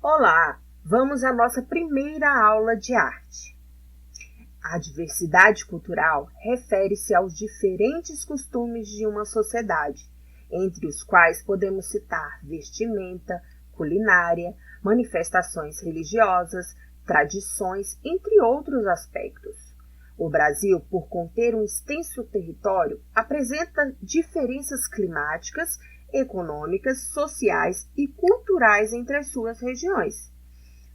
Olá, vamos à nossa primeira aula de arte. A diversidade cultural refere-se aos diferentes costumes de uma sociedade, entre os quais podemos citar vestimenta, culinária, manifestações religiosas, tradições, entre outros aspectos. O Brasil, por conter um extenso território, apresenta diferenças climáticas, econômicas, sociais e culturais entre as suas regiões.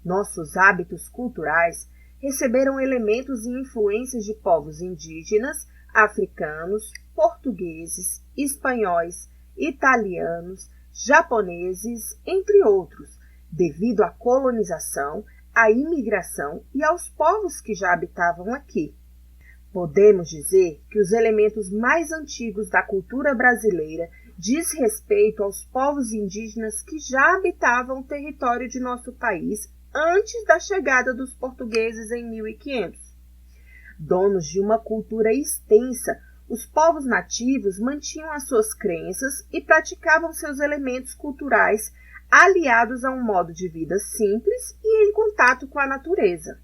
Nossos hábitos culturais receberam elementos e influências de povos indígenas, africanos, portugueses, espanhóis, italianos, japoneses, entre outros, devido à colonização, à imigração e aos povos que já habitavam aqui. Podemos dizer que os elementos mais antigos da cultura brasileira diz respeito aos povos indígenas que já habitavam o território de nosso país antes da chegada dos portugueses em 1500. Donos de uma cultura extensa, os povos nativos mantinham as suas crenças e praticavam seus elementos culturais aliados a um modo de vida simples e em contato com a natureza.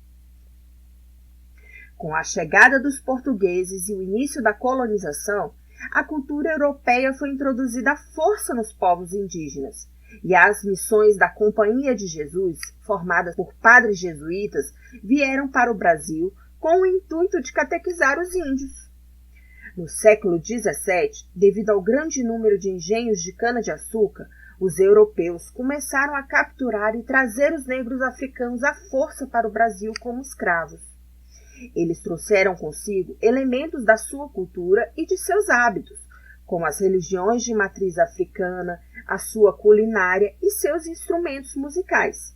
Com a chegada dos portugueses e o início da colonização, a cultura europeia foi introduzida à força nos povos indígenas, e as missões da Companhia de Jesus, formadas por padres jesuítas, vieram para o Brasil com o intuito de catequizar os índios. No século XVII, devido ao grande número de engenhos de cana-de-açúcar, os europeus começaram a capturar e trazer os negros africanos à força para o Brasil como escravos. Eles trouxeram consigo elementos da sua cultura e de seus hábitos, como as religiões de matriz africana, a sua culinária e seus instrumentos musicais.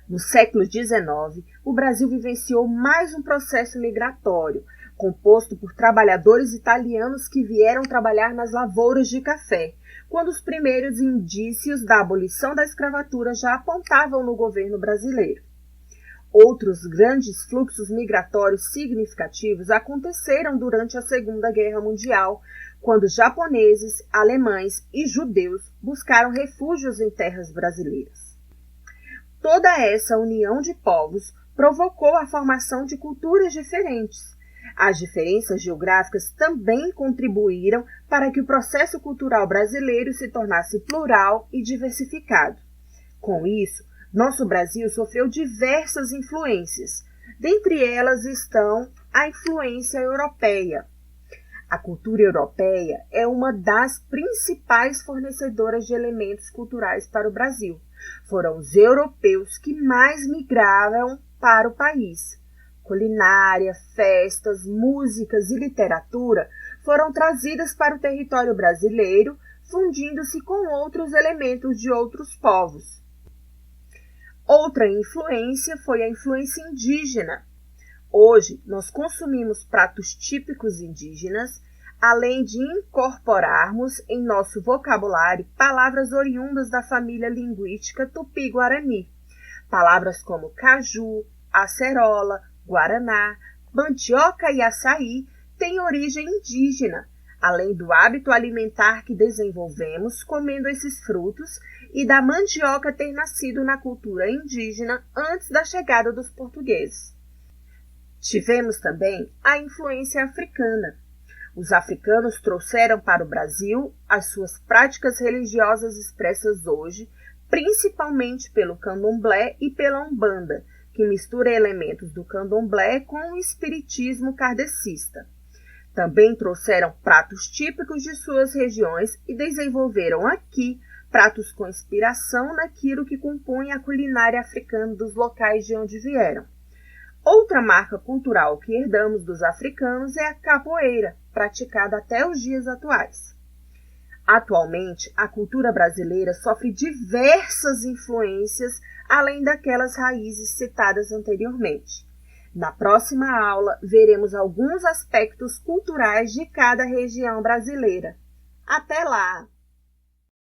No século XIX, o Brasil vivenciou mais um processo migratório, composto por trabalhadores italianos que vieram trabalhar nas lavouras de café, quando os primeiros indícios da abolição da escravatura já apontavam no governo brasileiro. Outros grandes fluxos migratórios significativos aconteceram durante a Segunda Guerra Mundial, quando japoneses, alemães e judeus buscaram refúgios em terras brasileiras. Toda essa união de povos provocou a formação de culturas diferentes. As diferenças geográficas também contribuíram para que o processo cultural brasileiro se tornasse plural e diversificado. Com isso, nosso Brasil sofreu diversas influências. Dentre elas estão a influência europeia. A cultura europeia é uma das principais fornecedoras de elementos culturais para o Brasil. Foram os europeus que mais migraram para o país. Culinária, festas, músicas e literatura foram trazidas para o território brasileiro, fundindo-se com outros elementos de outros povos. Outra influência foi a influência indígena. Hoje, nós consumimos pratos típicos indígenas, além de incorporarmos em nosso vocabulário palavras oriundas da família linguística tupi-guarani. Palavras como caju, acerola, guaraná, mandioca e açaí têm origem indígena, além do hábito alimentar que desenvolvemos comendo esses frutos e da mandioca ter nascido na cultura indígena antes da chegada dos portugueses. Tivemos também a influência africana. Os africanos trouxeram para o Brasil as suas práticas religiosas expressas hoje, principalmente pelo candomblé e pela umbanda, que mistura elementos do candomblé com o espiritismo kardecista. Também trouxeram pratos típicos de suas regiões e desenvolveram aqui pratos com inspiração naquilo que compõe a culinária africana dos locais de onde vieram. Outra marca cultural que herdamos dos africanos é a capoeira, praticada até os dias atuais. Atualmente, a cultura brasileira sofre diversas influências além daquelas raízes citadas anteriormente. Na próxima aula, veremos alguns aspectos culturais de cada região brasileira. Até lá!